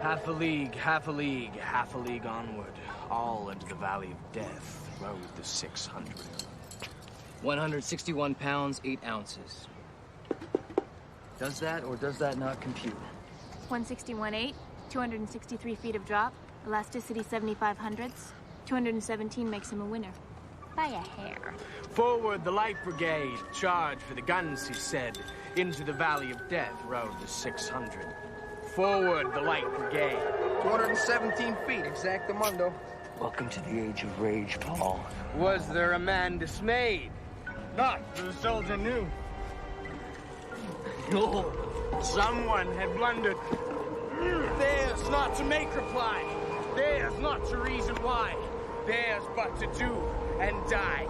Half a league, half a league, half a league onward. All into the Valley of Death, road the 600. 161 pounds, 8 ounces. Does that or does that not compute? 161.8, 263 feet of drop, elasticity 75/100ths, 217 makes him a winner. By a hair. Forward, the Light Brigade. Charge for the guns, he said. Into the Valley of Death, road the 600. Forward, the Light Brigade. 217 feet, exactamundo. Welcome to the age of rage, Paul. Was there a man dismayed? Not the soldier knew. No, someone had blundered. Theirs not to make reply. Theirs not to reason why. Theirs but to do and die.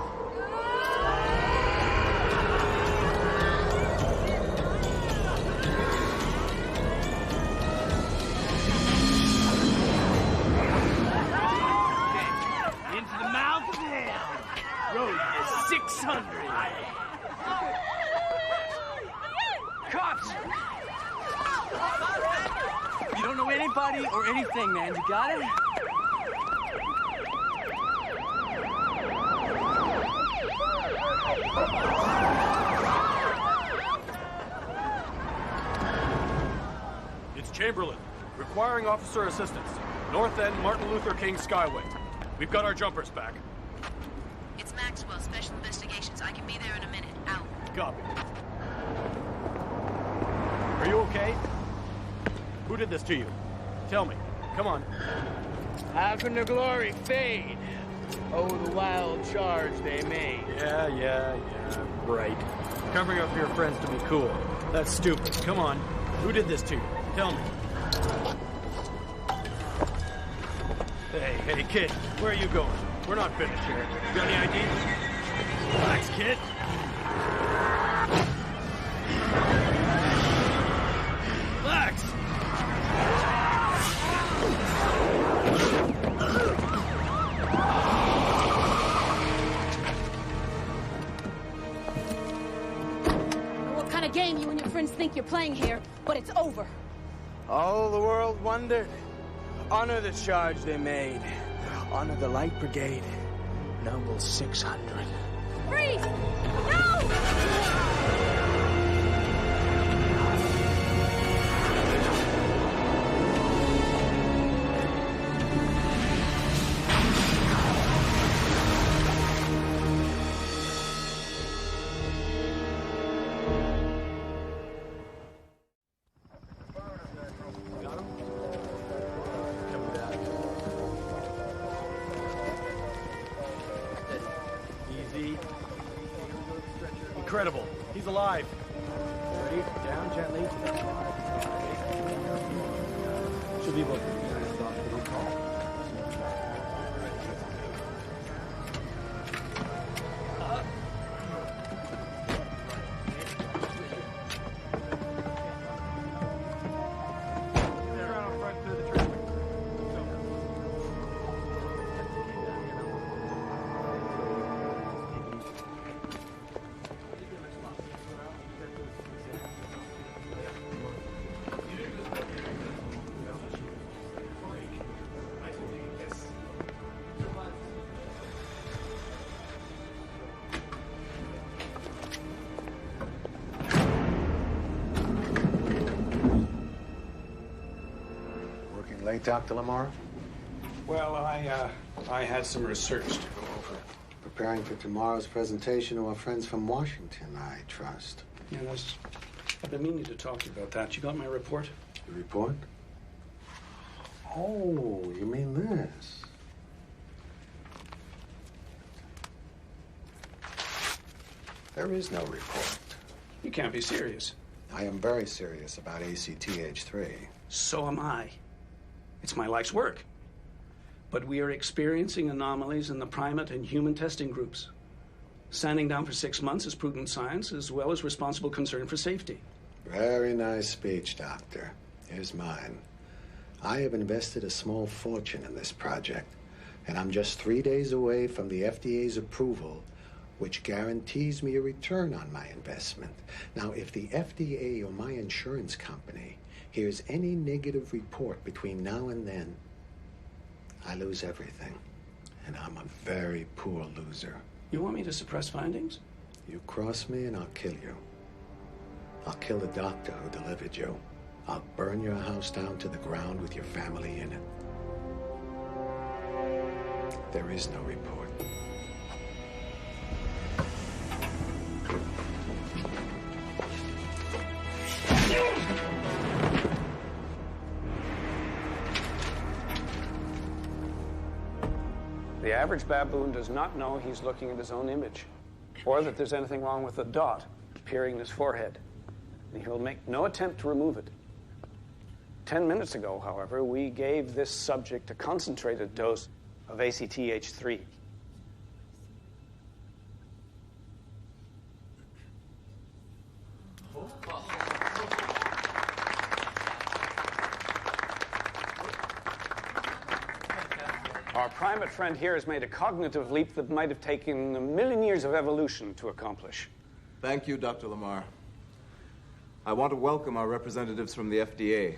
Into the mouth of hell. Road is 600. Cops! You don't know anybody or anything, man. You got it? It's Chamberlain, requiring officer assistance. North End, Martin Luther King Skyway. We've got our jumpers back. It's Maxwell, Special Investigations. I can be there in a minute. Out. Copy. Are you okay? Who did this to you? Tell me. Come on. How can the glory fade? Oh, the wild charge they made. Yeah, right. Covering up for your friends to be cool. That's stupid. Come on. Who did this to you? Tell me. Hey, kid. Where are you going? We're not finished here. You got any ID? Relax, kid. Relax. What kind of game you and your friends think you're playing here, but it's over. All the world wondered. Honor the charge they made. Honor the Light Brigade. Noble 600. Rees! No! Incredible. He's alive. Ready? Down gently. Should be able Late, Dr. Lamar? Well, I had some research to go over. Preparing for tomorrow's presentation to our friends from Washington, I trust. Yeah, I've been meaning to talk to you about that. You got my report? The report? Oh, you mean this? There is no report. You can't be serious. I am very serious about ACTH3. So am I. It's my life's work. But we are experiencing anomalies in the primate and human testing groups. Standing down for 6 months is prudent science as well as responsible concern for safety. Very nice speech, Doctor. Here's mine. I have invested a small fortune in this project, and I'm just 3 days away from the FDA's approval, which guarantees me a return on my investment. Now, if the FDA or my insurance company hears any negative report between now and then, I lose everything. And I'm a very poor loser. You want me to suppress findings? You cross me and I'll kill you. I'll kill the doctor who delivered you. I'll burn your house down to the ground with your family in it. There is no report. The average baboon does not know he's looking at his own image, or that there's anything wrong with the dot appearing in his forehead. And he will make no attempt to remove it. 10 minutes ago, however, we gave this subject a concentrated dose of ACTH3. Our primate friend here has made a cognitive leap that might have taken a million years of evolution to accomplish. Thank you, Dr. Lamar. I want to welcome our representatives from the FDA.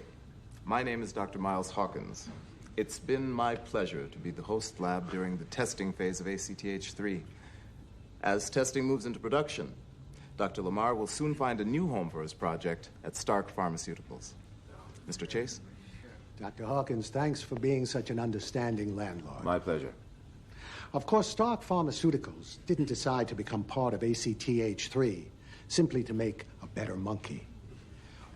My name is Dr. Miles Hawkins. It's been my pleasure to be the host lab during the testing phase of ACTH3. As testing moves into production, Dr. Lamar will soon find a new home for his project at Stark Pharmaceuticals. Mr. Chase? Dr. Hawkins, thanks for being such an understanding landlord. My pleasure. Of course, Stark Pharmaceuticals didn't decide to become part of ACTH3 simply to make a better monkey.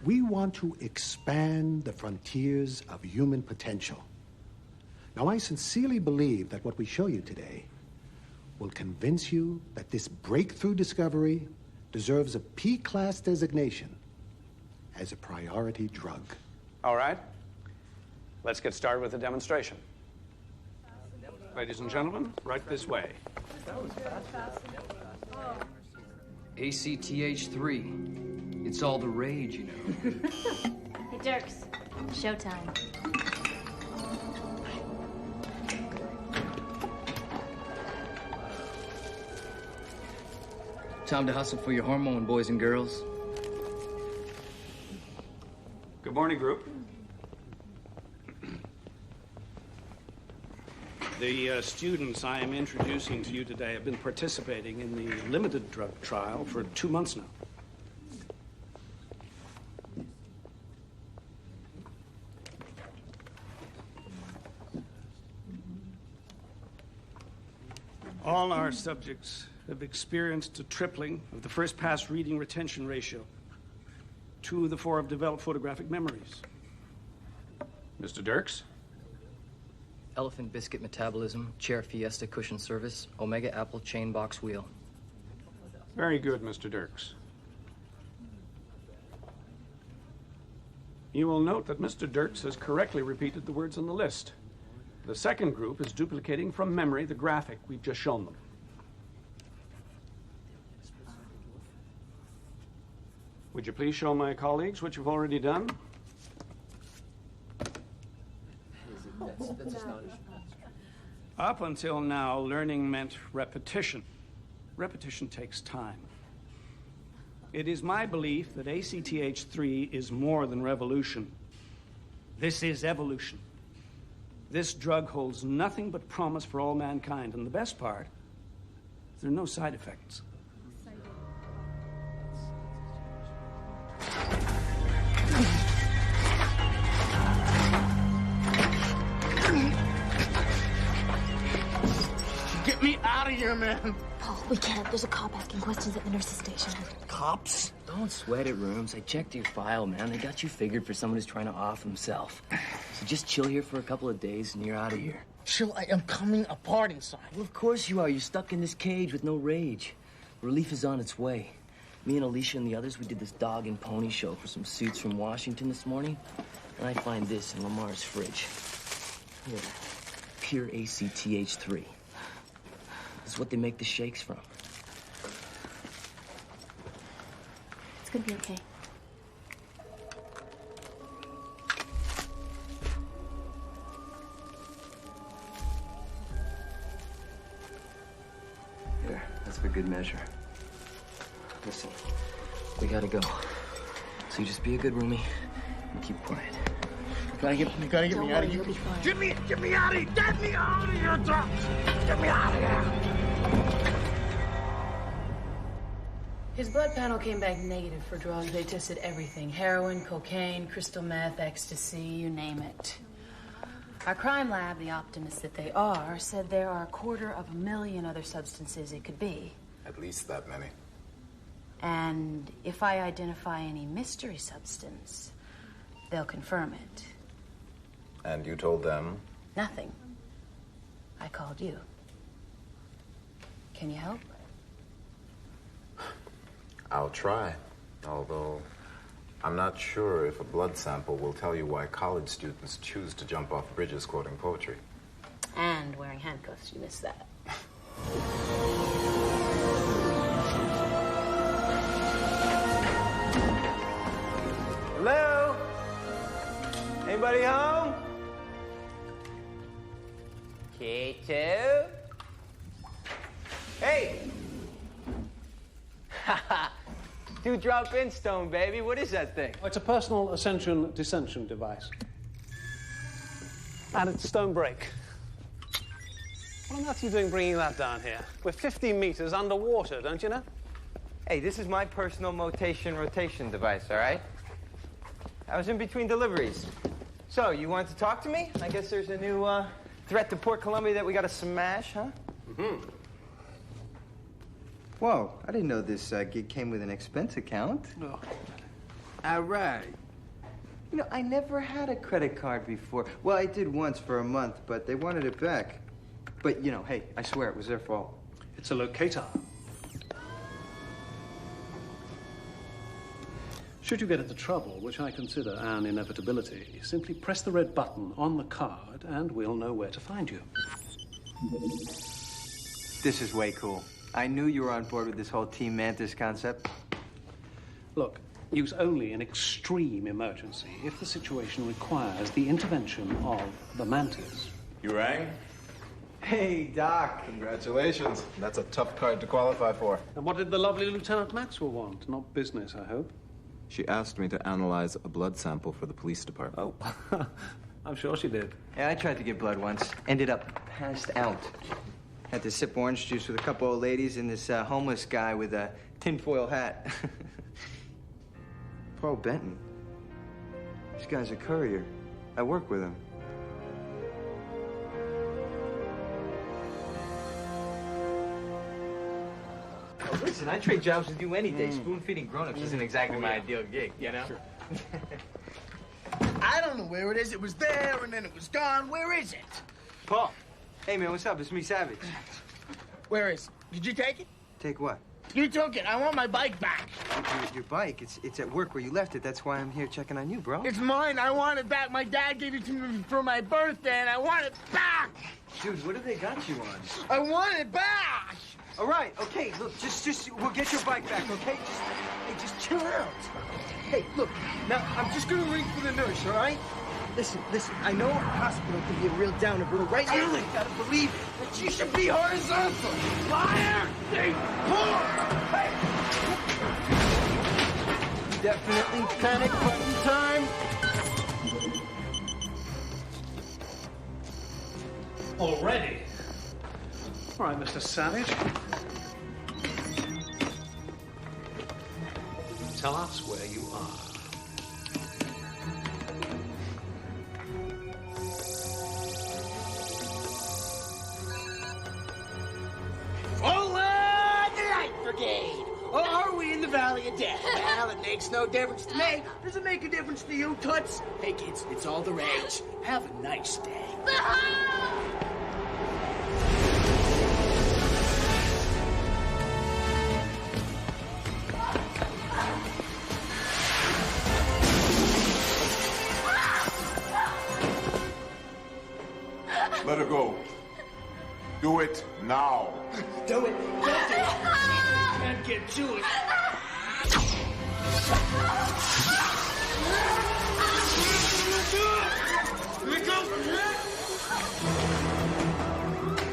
We want to expand the frontiers of human potential. Now, I sincerely believe that what we show you today will convince you that this breakthrough discovery deserves a P-class designation as a priority drug. All right. Let's get started with the demonstration. Ladies and gentlemen, right this way. ACTH3. It's all the rage, you know. Hey, Dirks. Showtime. Time to hustle for your hormone, boys and girls. Good morning, group. The students I am introducing to you today have been participating in the limited drug trial for 2 months now. All our subjects have experienced a tripling of the first pass reading retention ratio. 2 of the 4 have developed photographic memories. Mr. Dirks? Elephant biscuit metabolism, chair fiesta cushion service, omega apple chain box wheel. Very good, Mr. Dirks. You will note that Mr. Dirks has correctly repeated the words on the list. The second group is duplicating from memory the graphic we've just shown them. Would you please show my colleagues what you've already done? That's astonishing. Up until now, learning meant repetition. Repetition takes time. It is my belief that ACTH3 is more than revolution. This is evolution. This drug holds nothing but promise for all mankind, and the best part, there are no side effects. Get me out of here, man. Paul, we can't. There's a cop asking questions at the nurse's station. Cops? Don't sweat it, Rooms. I checked your file, man. They got you figured for someone who's trying to off himself. So just chill here for a couple of days and you're out of here. Chill, I am coming apart inside. Well, of course you are. You're stuck in this cage with no rage. Relief is on its way. Me and Alicia and the others, we did this dog and pony show for some suits from Washington this morning. And I find this in Lamar's fridge. Here, pure ACTH3. This is what they make the shakes from. It's gonna be okay. Here, that's for good measure. Listen, we gotta go. So you just be a good roomie and keep quiet. You gotta get me out of here. Get me out of here! Get me out of here, Doc! Get me out of here! His blood panel came back negative for drugs. They tested everything. Heroin, cocaine, crystal meth, ecstasy, you name it. Our crime lab, the optimists that they are, said there are 250,000 other substances it could be. At least that many. And if I identify any mystery substance, they'll confirm it. And you told them? Nothing. I called you. Can you help? I'll try. Although, I'm not sure if a blood sample will tell you why college students choose to jump off bridges quoting poetry. And wearing handcuffs, you missed that. Hello? Anybody home? K2? Hey! Two-drop in stone, baby. What is that thing? It's a personal ascension-descension device. And it's stone break. What on earth are you doing bringing that down here? We're 50 meters underwater, don't you know? Hey, this is my personal rotation device, all right? I was in between deliveries. So, you want to talk to me? I guess there's a new threat to Port Columbia that we gotta smash, huh? Mm-hmm. Whoa, I didn't know this gig came with an expense account. No. All right. You know, I never had a credit card before. Well, I did once for a month, but they wanted it back. But, you know, hey, I swear it was their fault. It's a locator. Should you get into trouble, which I consider an inevitability, simply press the red button on the card and we'll know where to find you. This is way cool. I knew you were on board with this whole Team M.A.N.T.I.S concept. Look, use only in extreme emergency if the situation requires the intervention of the M.A.N.T.I.S. You rang? Hey, Doc. Congratulations. That's a tough card to qualify for. And what did the lovely Lieutenant Maxwell want? Not business, I hope. She asked me to analyze a blood sample for the police department. Oh, I'm sure she did. Yeah, I tried to give blood once. Ended up passed out. Had to sip orange juice with a couple old ladies and this homeless guy with a tinfoil hat. Paul Benton. This guy's a courier. I work with him. Oh, listen, I trade jobs with you any day. Spoon-feeding grown-ups isn't exactly my ideal gig, you know? Sure. I don't know where it is. It was there, and then it was gone. Where is it? Paul. Hey, man, what's up? It's me, Savage. Where is it? Did you take it? Take what? You took it. I want my bike back. Your bike? It's at work where you left it. That's why I'm here checking on you, bro. It's mine. I want it back. My dad gave it to me for my birthday, and I want it back. Dude, what have they got you on? I want it back. All right, okay, look, just, we'll get your bike back, okay? Just chill out. Hey, look, now, I'm just gonna ring for the nurse, all right? Listen, I know a hospital can be a real downer, but right now, you gotta believe that you should be horizontal. Fire! Hey! Definitely panic button time. Already? All right, Mr. Savage. Tell us where you are. Forward the Light Brigade! Or are we in the Valley of Death? Well, it makes no difference to me. Does it make a difference to you, Toots? Hey, kids, it's all the rage. Have a nice day. Let her go. Do it now. Do it. Don't do it. Can't get to it. Let go.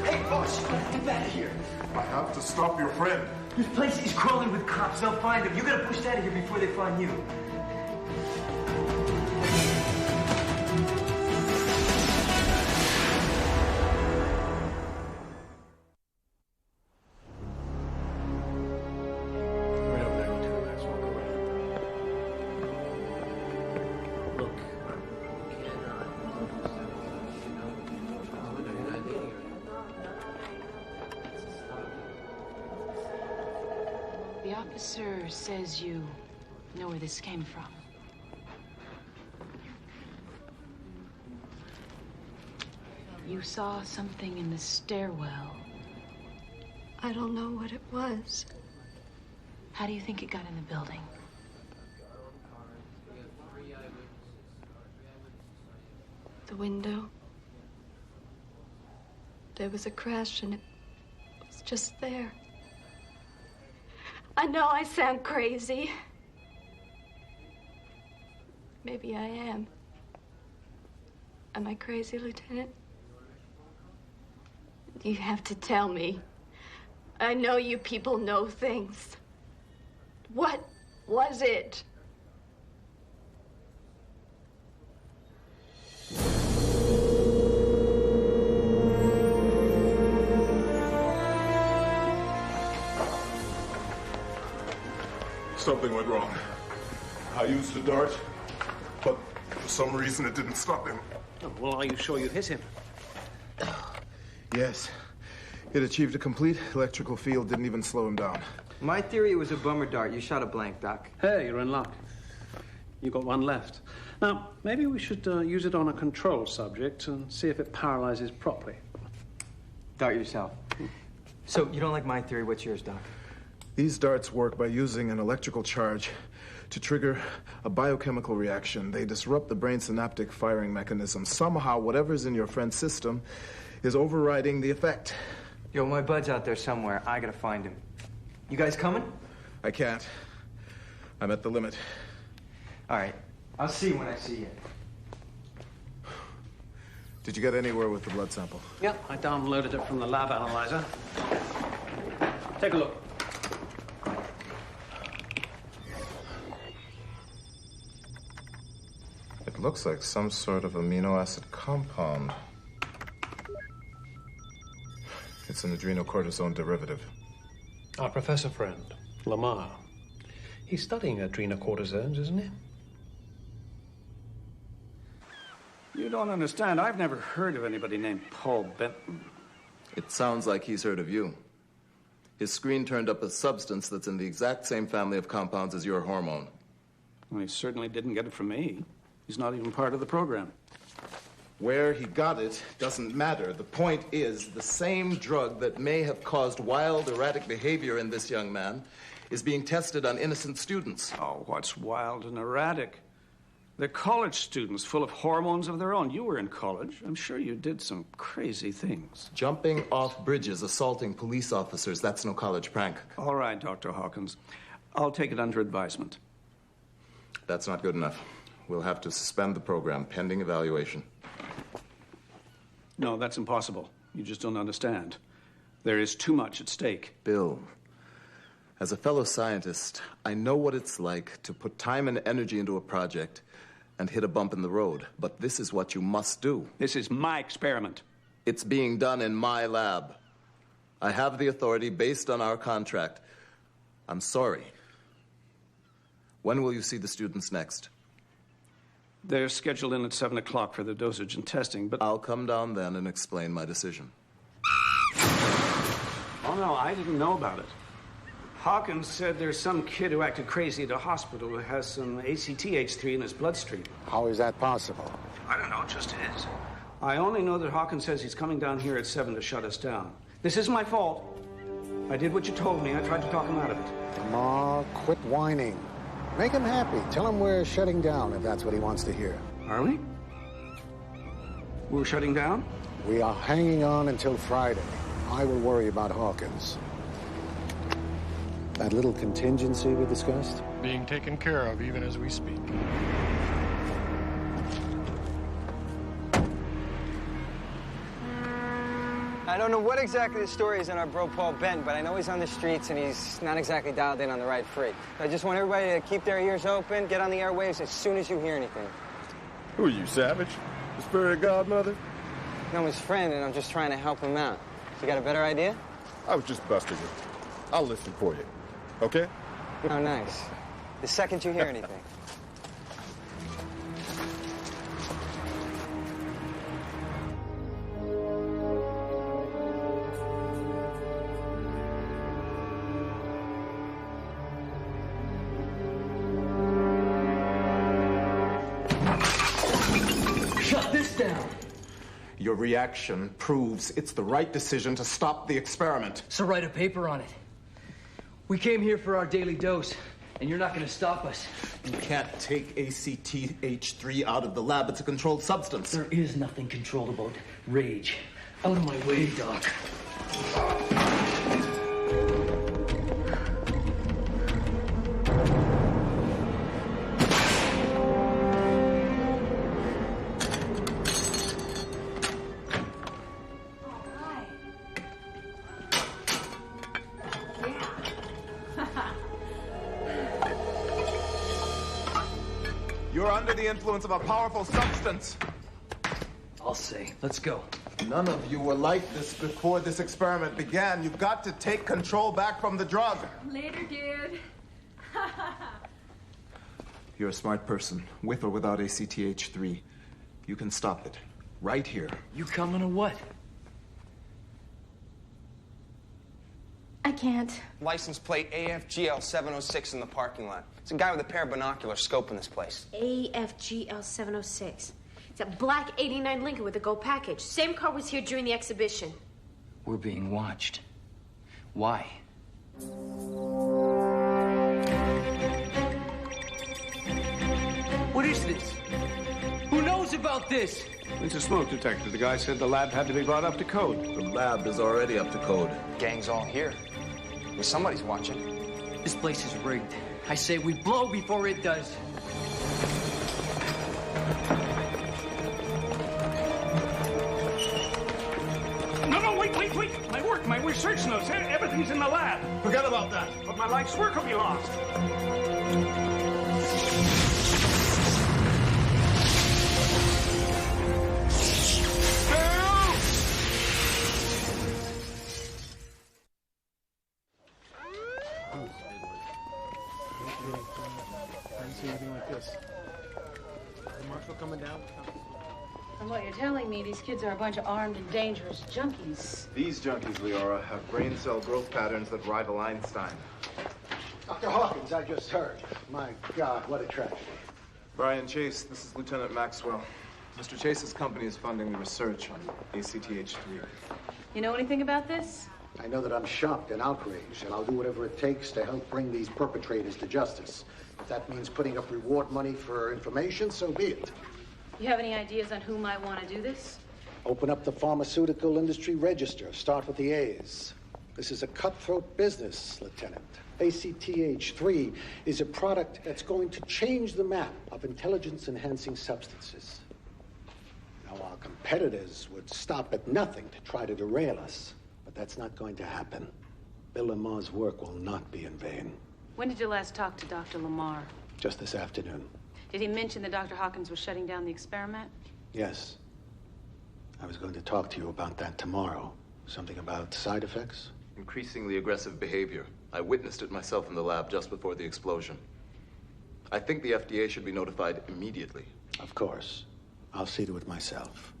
Hey, boss, get back here. I have to stop your friend. This place is crawling with cops. They'll find him. You gotta push out of here before they find you. The officer says you know where this came from. You saw something in the stairwell. I don't know what it was. How do you think it got in the building? The window. There was a crash and it was just there. I know I sound crazy. Maybe I am. Am I crazy, Lieutenant? You have to tell me. I know you people know things. What was it? Something went wrong. I used a dart, but for some reason it didn't stop him. Oh, well, are you sure you hit him? Yes. It achieved a complete electrical field, didn't even slow him down. My theory was a bummer dart. You shot a blank, Doc. Hey, you're in luck. You got one left. Now, maybe we should use it on a control subject and see if it paralyzes properly. Dart yourself. So, you don't like my theory. What's yours, Doc? These darts work by using an electrical charge to trigger a biochemical reaction. They disrupt the brain synaptic firing mechanism. Somehow, whatever's in your friend's system is overriding the effect. Yo, my bud's out there somewhere. I gotta find him. You guys coming? I can't. I'm at the limit. All right. I'll see you when I see you. Did you get anywhere with the blood sample? Yep, I downloaded it from the lab analyzer. Take a look. It looks like some sort of amino acid compound. It's an adrenocortisone derivative. Our professor friend, Lamar. He's studying adrenocortisones, isn't he? You don't understand. I've never heard of anybody named Paul Benton. It sounds like he's heard of you. His screen turned up a substance that's in the exact same family of compounds as your hormone. Well, he certainly didn't get it from me. He's not even part of the program. Where he got it doesn't matter. The point is, the same drug that may have caused wild, erratic behavior in this young man is being tested on innocent students. Oh, what's wild and erratic? They're college students full of hormones of their own. You were in college. I'm sure you did some crazy things. Jumping off bridges, assaulting police officers, that's no college prank. All right, Dr. Hawkins. I'll take it under advisement. That's not good enough. We'll have to suspend the program pending evaluation. No, that's impossible. You just don't understand. There is too much at stake. Bill, as a fellow scientist, I know what it's like to put time and energy into a project and hit a bump in the road. But this is what you must do. This is my experiment. It's being done in my lab. I have the authority based on our contract. I'm sorry. When will you see the students next? They're scheduled in at 7 o'clock for the dosage and testing, but... I'll come down then and explain my decision. Oh, no, I didn't know about it. Hawkins said there's some kid who acted crazy at a hospital who has some ACTH3 in his bloodstream. How is that possible? I don't know, just his. I only know that Hawkins says he's coming down here at 7 to shut us down. This isn't my fault. I did what you told me. I tried to talk him out of it. Ma, quit whining. Make him happy. Tell him we're shutting down if that's what he wants to hear. Are we? We're shutting down? We are hanging on until Friday. I will worry about Hawkins. That little contingency we discussed? Being taken care of even as we speak. I don't know what exactly the story is on our bro Paul Benton, but I know he's on the streets and he's not exactly dialed in on the right freak. I just want everybody to keep their ears open, get on the airwaves as soon as you hear anything. Who are you, Savage? The spirit godmother? No, I'm his friend, and I'm just trying to help him out. You got a better idea? I was just busting it. I'll listen for you, okay? Oh, nice. The second you hear anything. Your reaction proves it's the right decision to stop the experiment. So write a paper on it. We came here for our daily dose, and you're not going to stop us. You can't take ACTH3 out of the lab. It's a controlled substance. There is nothing controlled about rage. Out of my way, Doc. You're under the influence of a powerful substance. I'll say. Let's go. None of you were like this before this experiment began. You've got to take control back from the drug. Later, dude. You're a smart person, with or without ACTH3. You can stop it. Right here. You coming or what? I can't. License plate AFGL 706 in the parking lot. It's a guy with a pair of binoculars scoping this place. AFGL 706. It's a black 89 Lincoln with a gold package. Same car was here during the exhibition. We're being watched. Why? What is this? Who knows about this? It's a smoke detector. The guy said the lab had to be brought up to code. The lab is already up to code. Gang's all here. Well, somebody's watching. This place is rigged. I say we blow before it does. No, wait. My research notes, everything's in the lab. Forget about that. But my life's work will be lost. From what you're telling me, these kids are a bunch of armed and dangerous junkies. These junkies, Leora, have brain cell growth patterns that rival Einstein. Dr. Hawkins, I just heard. My God, what a tragedy. Brian Chase, this is Lieutenant Maxwell. Mr. Chase's company is funding the research on ACTH3. You know anything about this? I know that I'm shocked and outraged, and I'll do whatever it takes to help bring these perpetrators to justice. If that means putting up reward money for information, so be it. You have any ideas on who might want to do this? Open up the pharmaceutical industry register. Start with the A's. This is a cutthroat business, Lieutenant. ACTH3 is a product that's going to change the map of intelligence-enhancing substances. Now, our competitors would stop at nothing to try to derail us, but that's not going to happen. Bill Lamar's work will not be in vain. When did you last talk to Dr. Lamar? Just this afternoon. Did he mention that Dr. Hawkins was shutting down the experiment? Yes. I was going to talk to you about that tomorrow. Something about side effects? Increasingly aggressive behavior. I witnessed it myself in the lab just before the explosion. I think the FDA should be notified immediately. Of course. I'll see to it myself.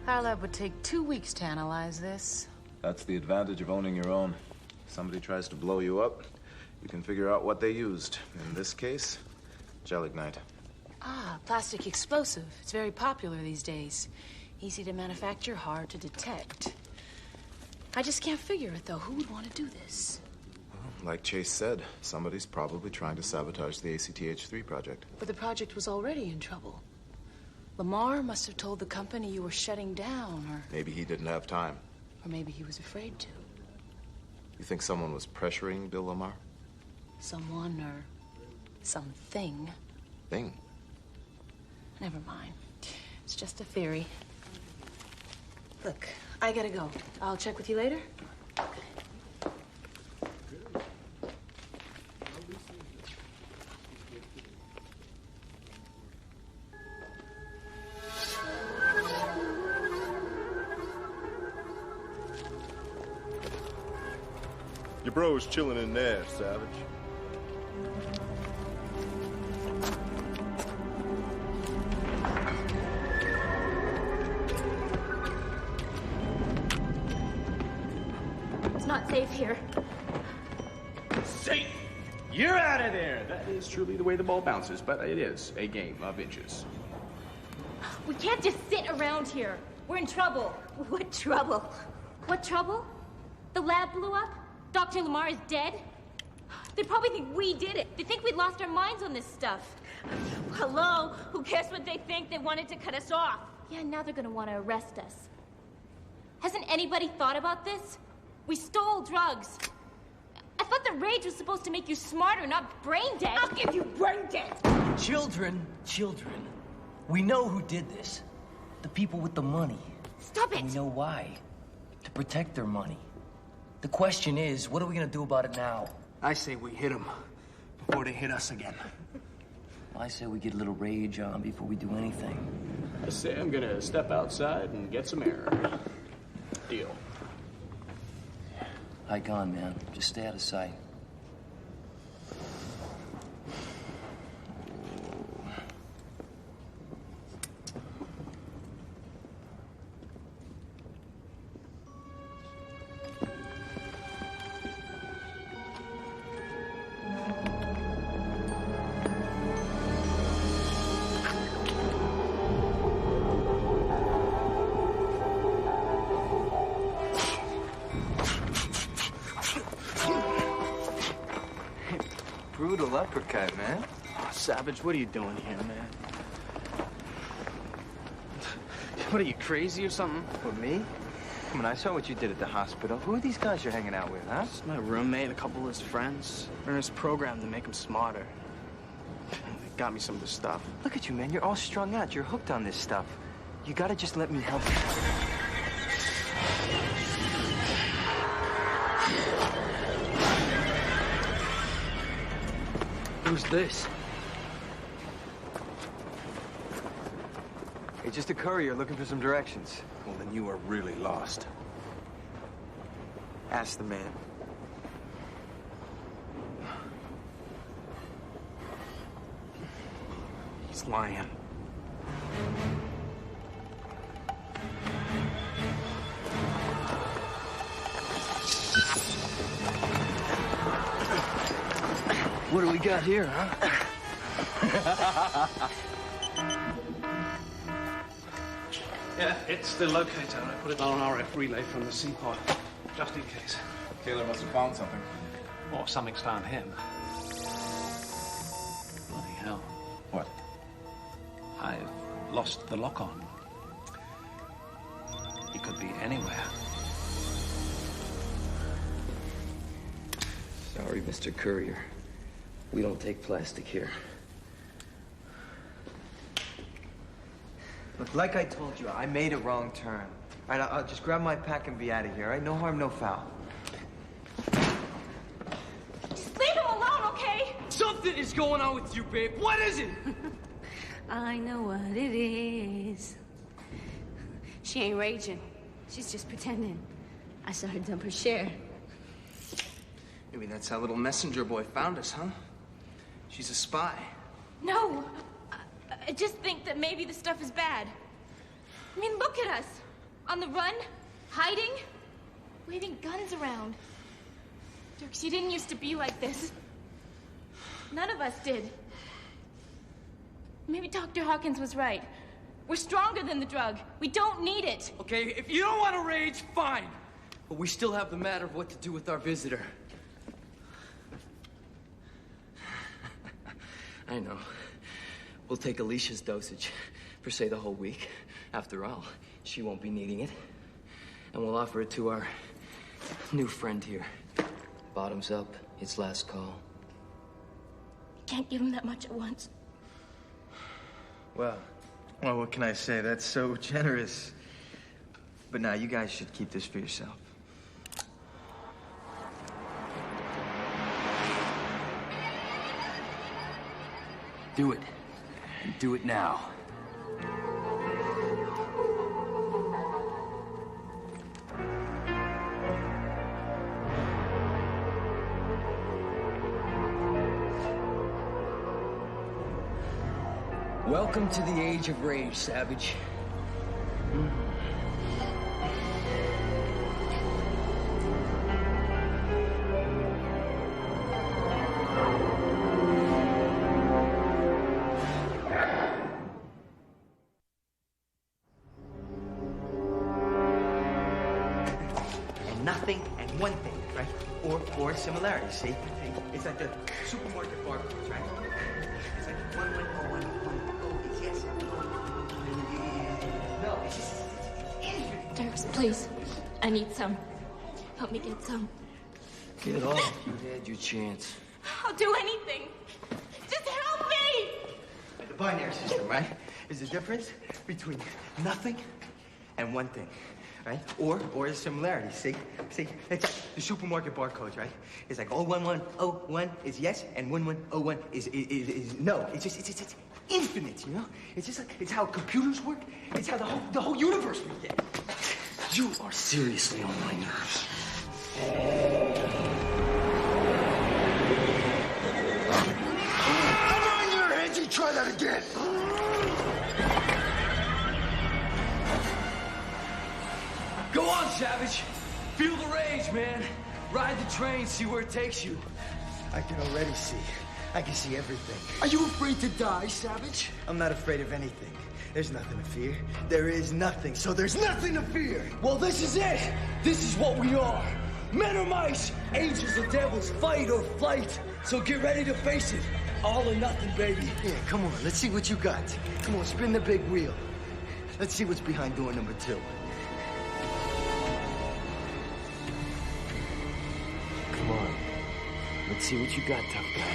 Our lab would take 2 weeks to analyze this. That's the advantage of owning your own. If somebody tries to blow you up, you can figure out what they used. In this case, gelignite. Ah, plastic explosive. It's very popular these days. Easy to manufacture, hard to detect. I just can't figure it, though. Who would want to do this? Well, like Chase said, somebody's probably trying to sabotage the ACTH3 project. But the project was already in trouble. Lamar must have told the company you were shutting down, or... Maybe he didn't have time. Or maybe he was afraid to. You think someone was pressuring Bill Lamar? Someone or something. Thing? Never mind. It's just a theory. Look, I gotta go. I'll check with you later. Your bro's chilling in there, Savage. It's not safe here. out of there. That is truly the way the ball bounces, but it is a game of inches. We can't just sit around here. We're in trouble. What trouble? What trouble? The lab blew up? Dr. Lamar is dead? They probably think we did it. They think we lost our minds on this stuff. Hello? Who cares what they think? They wanted to cut us off. Yeah, now they're gonna want to arrest us. Hasn't anybody thought about this? We stole drugs. I thought the rage was supposed to make you smarter, not brain dead. I'll give you brain dead. Children. We know who did this. The people with the money. Stop it! And we know why. To protect their money. The question is, what are we gonna do about it now? I say we hit them before they hit us again. I say we get a little rage on before we do anything. I say I'm gonna step outside and get some air. Deal. Hike on, man. Just stay out of sight. Brutal uppercut, man. Oh, Savage, what are you doing here, man? What are you, crazy or something? With me? Come on, I saw what you did at the hospital. Who are these guys you're hanging out with, huh? It's my roommate, a couple of his friends. They're in this program to make him smarter. They got me some of this stuff. Look at you, man. You're all strung out. You're hooked on this stuff. You gotta just let me help you. Who's this? Hey, just a courier looking for some directions. Well, then you are really lost. Ask the man. He's lying. What do we got here, huh? Yeah, it's the locator. I put it on an RF relay from the seaport, just in case. Taylor must have found something. Or something's found him. Bloody hell. What? I've lost the lock-on. He could be anywhere. Sorry, Mr. Courier. We don't take plastic here. Look, like I told you, I made a wrong turn. All right, I'll just grab my pack and be out of here, all right? No harm, no foul. Just leave him alone, okay? Something is going on with you, babe. What is it? I know what it is. She ain't raging. She's just pretending. I saw her dump her share. Maybe that's how little messenger boy found us, huh? She's a spy. No. I just think that maybe the stuff is bad. I mean, look at us. On the run, hiding, waving guns around. Dirks, you didn't used to be like this. None of us did. Maybe Dr. Hawkins was right. We're stronger than the drug. We don't need it. Okay, if you don't want to rage, fine. But we still have the matter of what to do with our visitor. I know. We'll take Alicia's dosage for, say, the whole week. After all, she won't be needing it. And we'll offer it to our new friend here. Bottoms up, it's last call. Can't give him that much at once. Well, what can I say? That's so generous. But now, you guys should keep this for yourself. Do it. And do it now. Welcome to the age of rage, Savage. nothing and one thing, right? Or similarity, see? It's like the supermarket barcodes, right? It's like 11011. It's yes. No, it's just infinite. Dirks, please. I need some. Help me get some. Get off. You had your chance. I'll do anything. Just help me! The binary system, right? Is the difference between nothing and one thing, right? Or the similarity, see? See, it's like the supermarket barcodes, right? It's like 01101 is yes, and 1101 is no. It's infinite, you know? It's just like, it's how computers work. It's how the whole universe began. You are seriously on my nerves. I'm on your head, you try that again. Go on, Savage. Feel the rage, man. Ride the train, see where it takes you. I can already see. I can see everything. Are you afraid to die, Savage? I'm not afraid of anything. There's nothing to fear. There is nothing, so there's nothing to fear. Well, this is it. This is what we are. Men or mice, angels or devils, fight or flight. So get ready to face it. All or nothing, baby. Yeah, come on. Let's see what you got. Come on, spin the big wheel. Let's see what's behind door number 2. Come on. Let's see what you got, tough guy.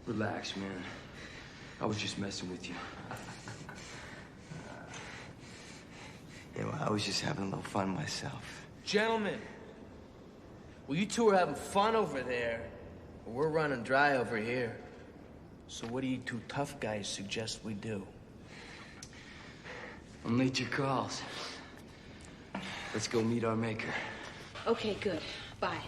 Relax, man. I was just messing with you. Yeah, well, I was just having a little fun myself. Gentlemen, well, you two are having fun over there, but we're running dry over here. So what do you two tough guys suggest we do? I'll meet your calls. Let's go meet our maker. Okay, good. Bye.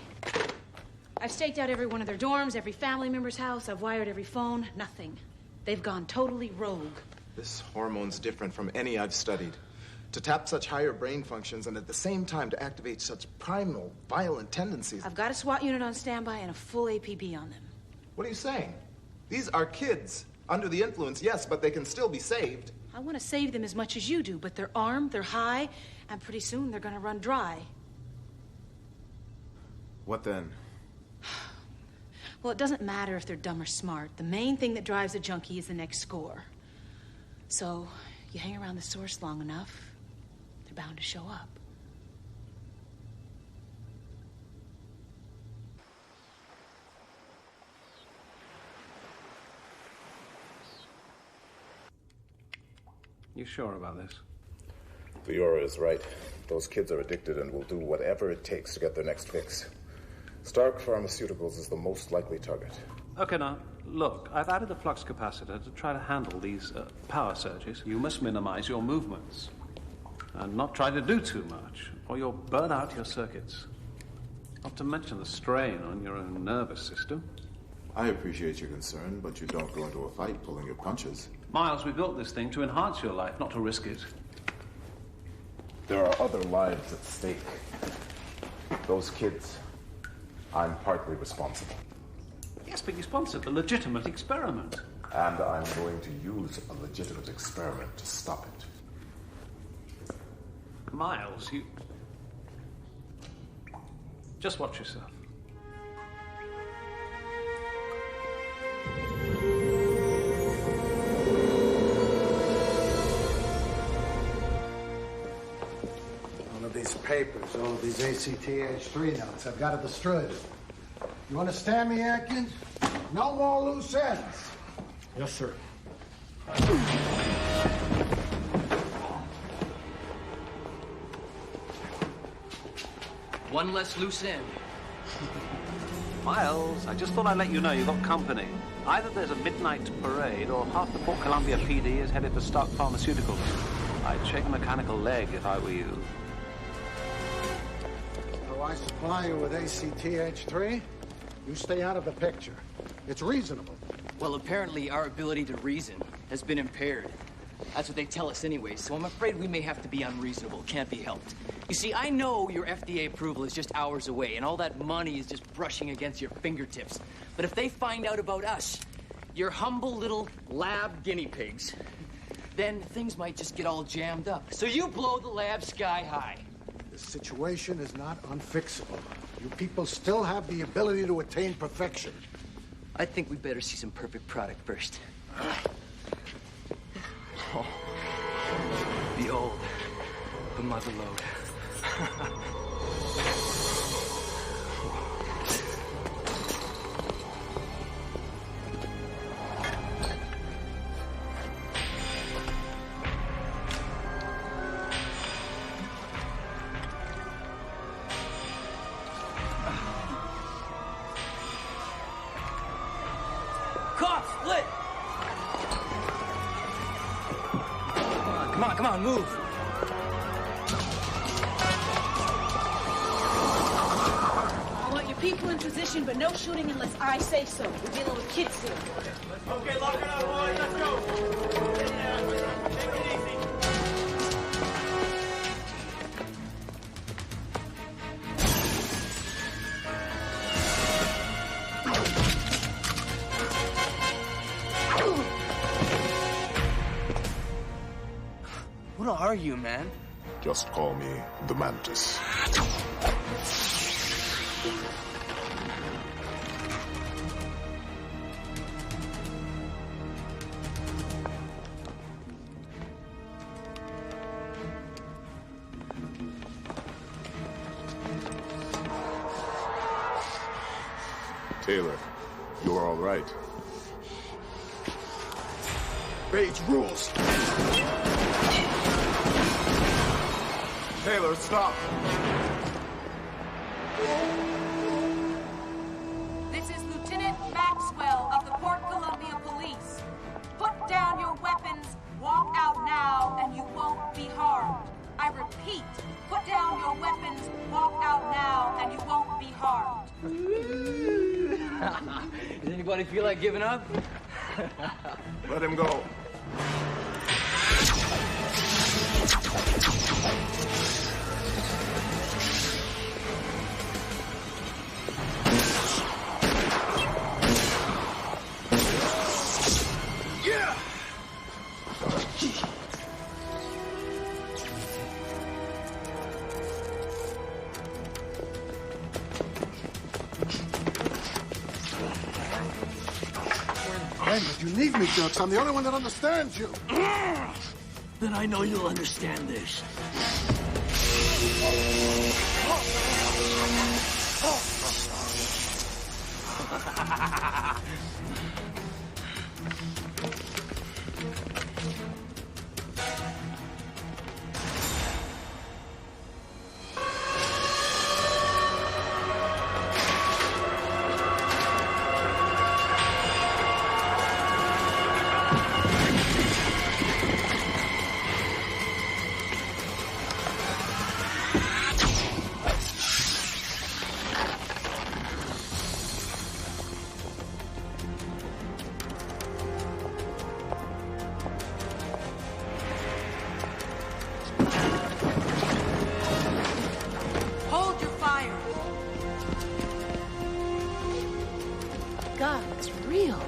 I've staked out every one of their dorms, every family member's house. I've wired every phone. Nothing. They've gone totally rogue. This hormone's different from any I've studied. To tap such higher brain functions and at the same time to activate such primal, violent tendencies. I've got a SWAT unit on standby and a full APB on them. What are you saying? These are kids. Under the influence, yes, but they can still be saved. I want to save them as much as you do, but they're armed, they're high, and pretty soon they're gonna run dry. What then? Well, it doesn't matter if they're dumb or smart. The main thing that drives a junkie is the next score. So, you hang around the source long enough, they're bound to show up. You sure about this? Leora is right. Those kids are addicted and will do whatever it takes to get their next fix. Stark Pharmaceuticals is the most likely target. Okay, now, look, I've added a flux capacitor to try to handle these power surges. You must minimize your movements and not try to do too much, or you'll burn out your circuits. Not to mention the strain on your own nervous system. I appreciate your concern, but you don't go into a fight pulling your punches. Miles, we built this thing to enhance your life, not to risk it. There are other lives at stake. Those kids, I'm partly responsible. Yes, but you sponsored a legitimate experiment. And I'm going to use a legitimate experiment to stop it. Miles, you... Just watch yourself. All of these papers, all of these ACTH3 notes, I've got to destroy them. You understand me, Atkins? No more loose ends. Yes, sir. One less loose end. Miles, I just thought I'd let you know you got company. Either there's a midnight parade or half the Port Columbia PD is headed to Stark Pharmaceuticals. I'd shake a mechanical leg if I were you. So I supply you with ACTH3? You stay out of the picture. It's reasonable. Well, apparently our ability to reason has been impaired. That's what they tell us anyway, so I'm afraid we may have to be unreasonable. Can't be helped. You see, I know your FDA approval is just hours away, and all that money is just brushing against your fingertips. But if they find out about us, your humble little lab guinea pigs, then things might just get all jammed up. So you blow the lab sky high. The situation is not unfixable. You people still have the ability to attain perfection. I think we better see some perfect product first. Oh. Behold, the mother lode. Come on, move. I want your people in position, but no shooting unless I say so. We're dealing with kids here. Okay, lock it up, boys. Let's go. Take it easy. What are you, man? Just call me the Mantis. Taylor, you're all right. Rage rules. Taylor, stop. This is Lieutenant Maxwell of the Port Columbia Police. Put down your weapons, walk out now, and you won't be harmed. I repeat, put down your weapons, walk out now, and you won't be harmed. Does anybody feel like giving up? Let him go. You need me, Jerks. I'm the only one that understands you. Then I know you'll understand this. God, it's real.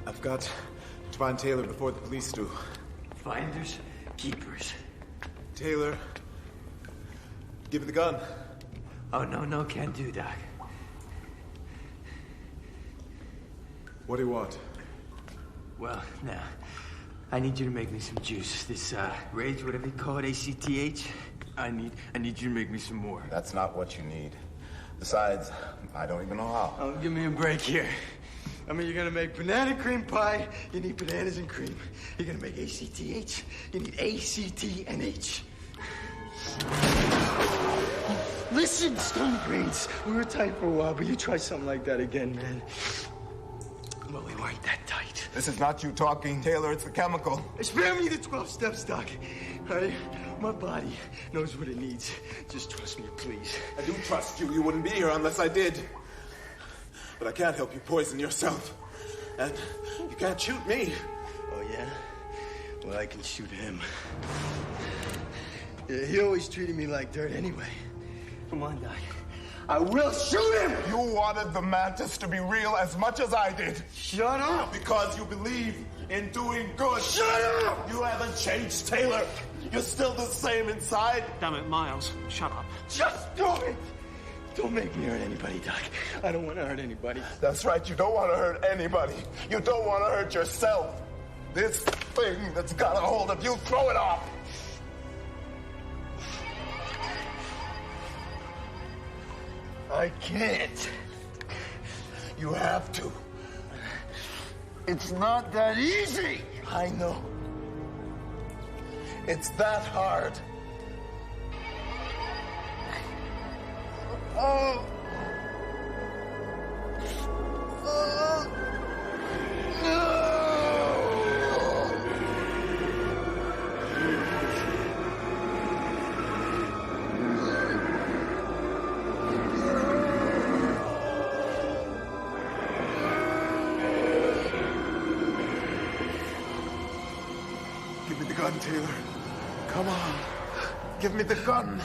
I've got to find Taylor before the police do. Finders, keepers. Taylor, give me the gun. Oh, no, can't do, Doc. What do you want? Well, now, I need you to make me some juice. This, rage, whatever you call it, ACTH. I need you to make me some more. That's not what you need. Besides, I don't even know how. Oh, give me a break here. I mean, you're gonna make banana cream pie, you need bananas and cream. You're gonna make ACTH, you need ACTNH. Listen, Stone Brains, we were tight for a while, but you try something like that again, man. Well, we weren't that tight. This is not you talking, Taylor. It's the chemical. Spare me the 12 steps, Doc. All right? My body knows what it needs. Just trust me, please. I do trust you. You wouldn't be here unless I did. But I can't help you poison yourself. And you can't shoot me. Oh, yeah? Well, I can shoot him. Yeah, he always treated me like dirt anyway. Come on, Doc. I will shoot him! You wanted the mantis to be real as much as I did. Shut up! Because you believe in doing good. Shut up! You haven't changed, Taylor. You're still the same inside. Damn it, Miles. Shut up. Just do it! Don't make me hurt anybody, Doc. I don't want to hurt anybody. That's right, you don't want to hurt anybody. You don't want to hurt yourself. This thing that's got a hold of you, throw it off. I can't. You have to. It's not that easy. I know. It's that hard. Oh. Give me the gun, Taylor. Come on. Give me the gun.